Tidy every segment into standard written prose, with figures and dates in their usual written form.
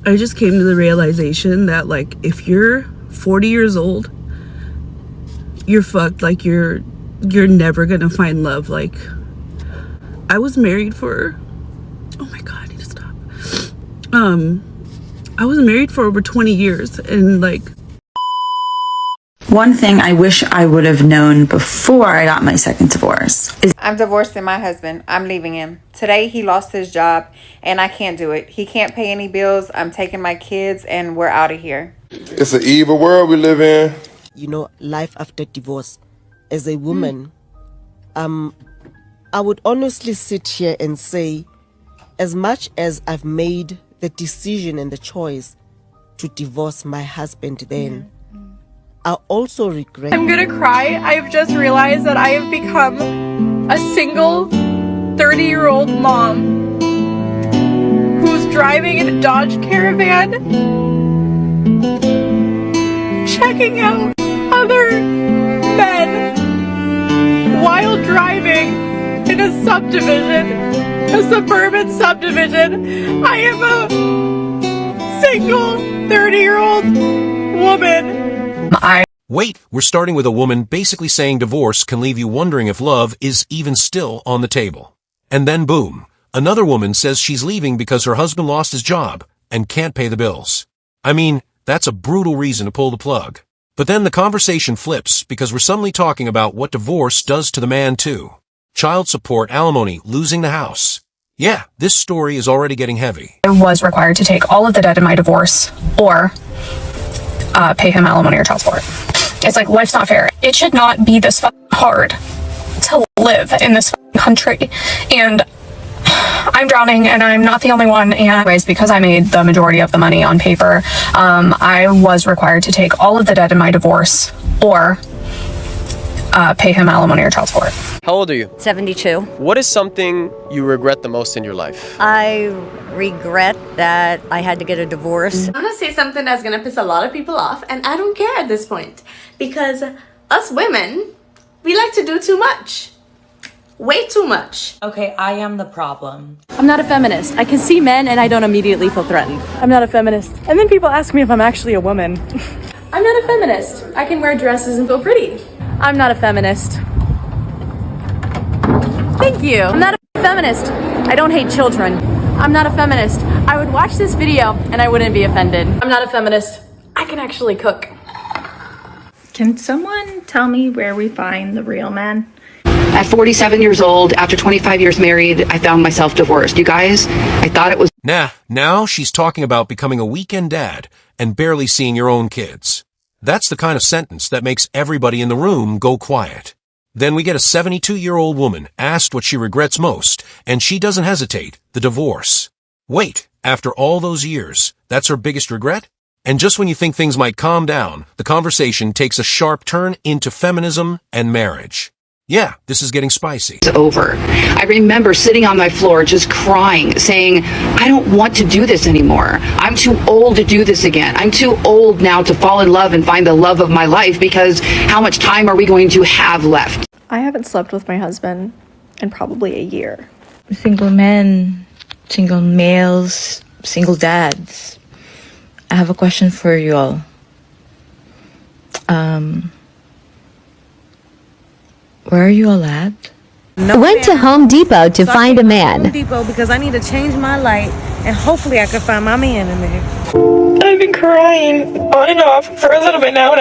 I just came to the realization that, like, if you're 40 years old, you're fucked. Like, you're never gonna find love. Like, I was married for, oh my god, I need to stop. I was married for over 20 years, and like, one thing I wish I would have known before I got my second divorce is I'm divorcing my husband. I'm leaving him. Today he lost his job and I can't do it. He can't pay any bills. I'm taking my kids and we're out of here. It's an evil world we live in. You know, life after divorce. As a woman, I would honestly sit here and say, as much as I've made the decision and the choice to divorce my husband then, I also regret. I'm gonna cry. I've just realized that I have become a single 30-year-old mom who's driving in a Dodge Caravan, checking out other men while driving in a subdivision, a suburban subdivision. I am a single 30-year-old woman. Wait, we're starting with a woman basically saying divorce can leave you wondering if love is even still on the table. And then boom, another woman says she's leaving because her husband lost his job and can't pay the bills. I mean, that's a brutal reason to pull the plug. But then the conversation flips because we're suddenly talking about what divorce does to the man too. Child support, alimony, losing the house. Yeah, this story is already getting heavy. I was required to take all of the debt in my divorce or pay him alimony or child support. It's like, life's not fair. It should not be this hard to live in this country. And I'm drowning, and I'm not the only one. And anyways, because I made the majority of the money on paper, I was required to take all of the debt in my divorce or pay him alimony or child support. How old are you? 72. What is something you regret the most in your life? I regret that I had to get a divorce. I'm gonna say something that's gonna piss a lot of people off, and I don't care at this point, because us women, we like to do too much. Way too much. Okay, I am the problem. I'm not a feminist. I can see men and I don't immediately feel threatened. I'm not a feminist. And then people ask me if I'm actually a woman. I'm not a feminist. I can wear dresses and feel pretty. I'm not a feminist. Thank you. I'm not a feminist. I don't hate children. I'm not a feminist. I would watch this video and I wouldn't be offended. I'm not a feminist. I can actually cook. Can someone tell me where we find the real man? At 47 years old, after 25 years married, I found myself divorced. You guys, I thought it was... Nah, now she's talking about becoming a weekend dad and barely seeing your own kids. That's the kind of sentence that makes everybody in the room go quiet. Then we get a 72-year-old woman asked what she regrets most, and she doesn't hesitate, the divorce. Wait, after all those years, that's her biggest regret? And just when you think things might calm down, the conversation takes a sharp turn into feminism and marriage. Yeah, this is getting spicy. It's over. I remember sitting on my floor just crying, saying, I don't want to do this anymore. I'm too old to do this again. I'm too old now to fall in love and find the love of my life, because how much time are we going to have left? I haven't slept with my husband in probably a year. Single men, single males, single dads. I have a question for you all. Where are you all at? Went to Home Depot to find a man. Home Depot because I need to change my light, and hopefully I can find my man in there. I've been crying on and off for a little bit now, and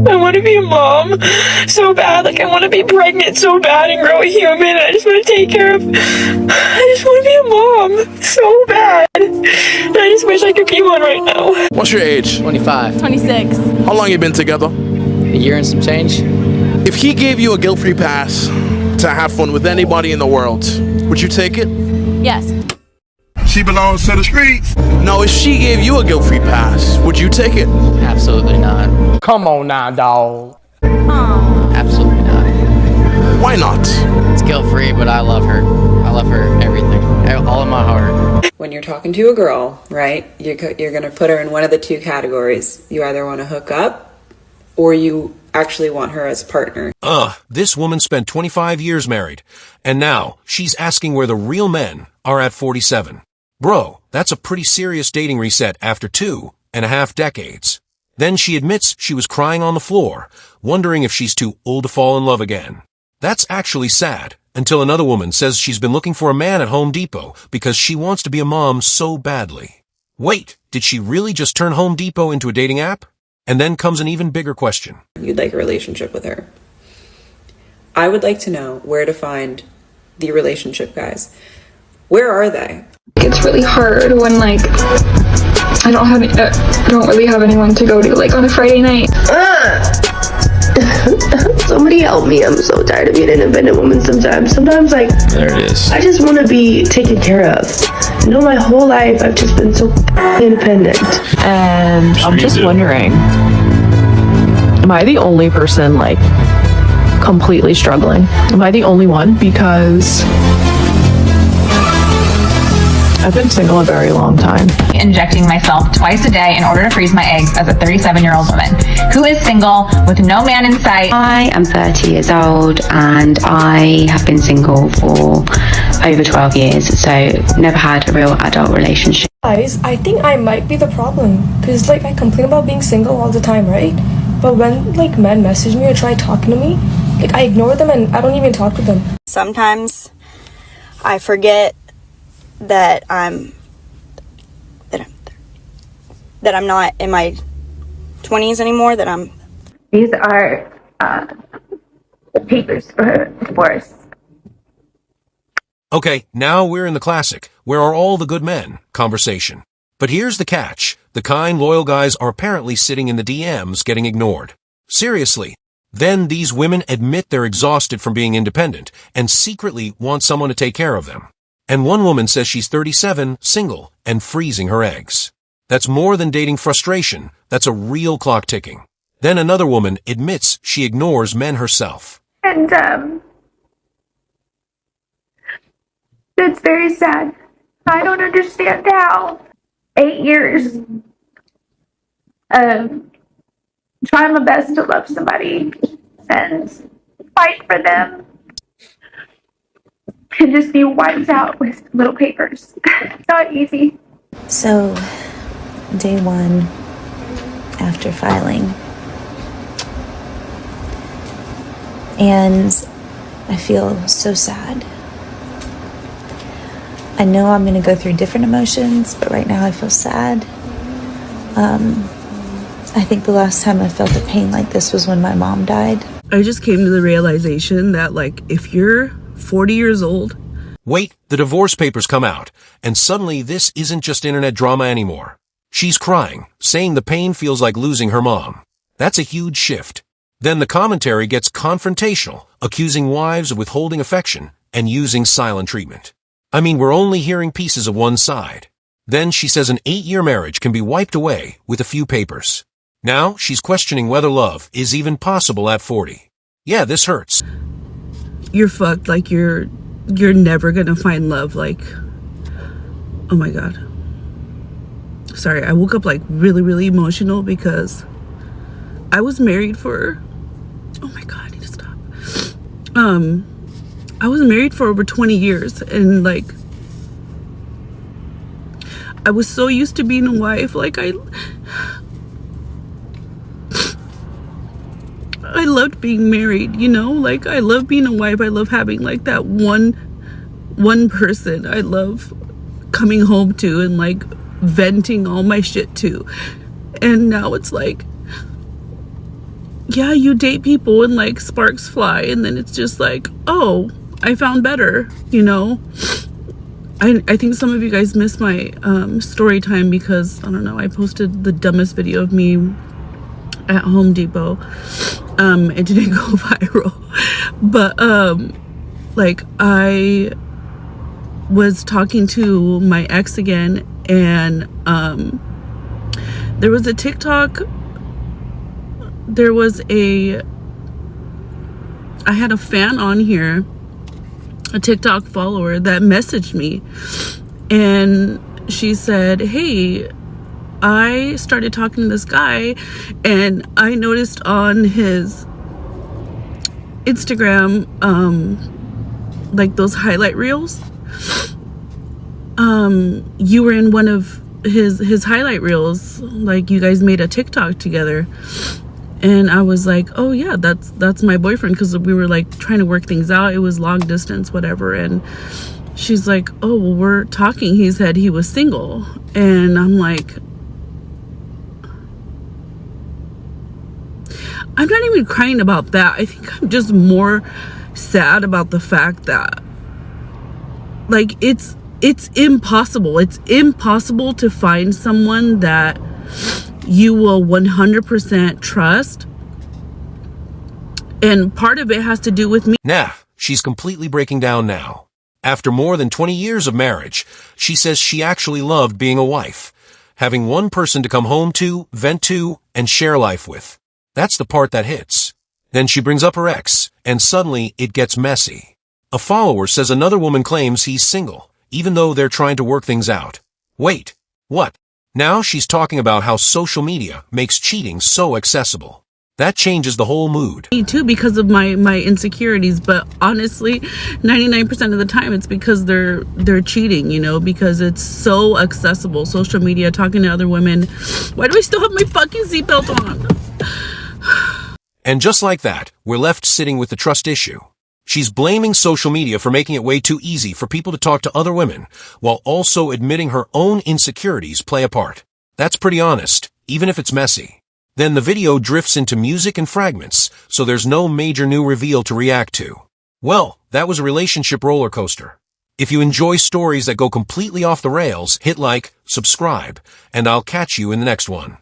I want to be a mom so bad. Like, I want to be pregnant so bad and grow a human. I just want to take care of, I just want to be a mom so bad. And I just wish I could be one right now. What's your age? 25. 26. How long you been together? A year and some change. If he gave you a guilt-free pass to have fun with anybody in the world, would you take it? Yes. She belongs to the streets. No, if she gave you a guilt-free pass, would you take it? Absolutely not. Come on now, dog. Absolutely not. Why not? It's guilt-free, but I love her. I love her everything. All in my heart. When you're talking to a girl, right, you're going to put her in one of the two categories. You either want to hook up or you actually want her as a partner. This woman spent 25 years married, and now she's asking where the real men are at 47. Bro, that's a pretty serious dating reset after 2.5 decades. Then she admits she was crying on the floor, wondering if she's too old to fall in love again. That's actually sad, until another woman says she's been looking for a man at Home Depot because she wants to be a mom so badly. Wait, did she really just turn Home Depot into a dating app? And then comes an even bigger question. You'd like a relationship with her. I would like to know where to find the relationship guys. Where are they? It's really hard when like I don't really have anyone to go to like on a Friday night. Somebody help me. I'm so tired of being an independent woman sometimes. Sometimes, like, There it is. I just want to be taken care of. You know, my whole life, I've just been so independent. And I'm just wondering, am I the only person like completely struggling? Am I the only one? Because I've been single a very long time. Injecting myself twice a day in order to freeze my eggs as a 37-year-old woman who is single with no man in sight. I am 30 years old and I have been single for over 12 years, so never had a real adult relationship. Guys, I think I might be the problem because like I complain about being single all the time, right? But when like men message me or try talking to me, like I ignore them and I don't even talk with them. Sometimes I forget that I'm not in my 20s anymore, that I'm... These are the papers for divorce. Okay, now we're in the classic, where are all the good men conversation. But here's the catch. The kind, loyal guys are apparently sitting in the DMs getting ignored. Seriously. Then these women admit they're exhausted from being independent and secretly want someone to take care of them. And one woman says she's 37, single, and freezing her eggs. That's more than dating frustration. That's a real clock ticking. Then another woman admits she ignores men herself. And that's very sad. I don't understand how 8 years of trying my best to love somebody and fight for them can just be wiped out with little papers. It's not easy. So, day one after filing, and I feel so sad. I know I'm going to go through different emotions, but right now I feel sad. I think the last time I felt a pain like this was when my mom died. I just came to the realization that, like, if you're 40 years old... Wait, the divorce papers come out, and suddenly this isn't just internet drama anymore. She's crying, saying the pain feels like losing her mom. That's a huge shift. Then the commentary gets confrontational, accusing wives of withholding affection and using silent treatment. I mean, we're only hearing pieces of one side. Then she says an 8-year marriage can be wiped away with a few papers. Now she's questioning whether love is even possible at 40. Yeah, this hurts. You're fucked. Like, you're never gonna find love. Like, oh my god. Sorry, I woke up like really, really emotional because I was married for, oh my god, I need to stop. I was married for over 20 years, and like, I was so used to being a wife. Like, I loved being married, you know? Like, I love being a wife. I love having like that one person I love coming home to and like venting all my shit to. And now it's like, yeah, you date people and like sparks fly, and then it's just like, oh, I found better, you know? I think some of you guys missed my story time because, I don't know, I posted the dumbest video of me at Home Depot. It didn't go viral. But like, I was talking to my ex again, and there was a TikTok, I had a fan on here, a TikTok follower that messaged me, and she said, hey, I started talking to this guy, and I noticed on his Instagram like those highlight reels, you were in one of his highlight reels, like you guys made a TikTok together. And I was like, oh yeah, that's my boyfriend, because we were like trying to work things out. It was long distance, whatever. And she's like, oh, well, we're talking. He said he was single. And I'm like, I'm not even crying about that. I think I'm just more sad about the fact that, like, it's impossible. It's impossible to find someone that you will 100% trust. And part of it has to do with me. Nah, she's completely breaking down now. After more than 20 years of marriage, she says she actually loved being a wife, having one person to come home to, vent to, and share life with. That's the part that hits. Then she brings up her ex, and suddenly it gets messy. A follower says another woman claims he's single, even though they're trying to work things out. Wait, what? Now she's talking about how social media makes cheating so accessible. That changes the whole mood. Me too, because of my insecurities, but honestly, 99% of the time it's because they're cheating, you know, because it's so accessible. Social media, talking to other women. Why do I still have my fucking seatbelt on? And just like that, we're left sitting with the trust issue. She's blaming social media for making it way too easy for people to talk to other women, while also admitting her own insecurities play a part. That's pretty honest, even if it's messy. Then the video drifts into music and fragments, so there's no major new reveal to react to. Well, that was a relationship roller coaster. If you enjoy stories that go completely off the rails, hit like, subscribe, and I'll catch you in the next one.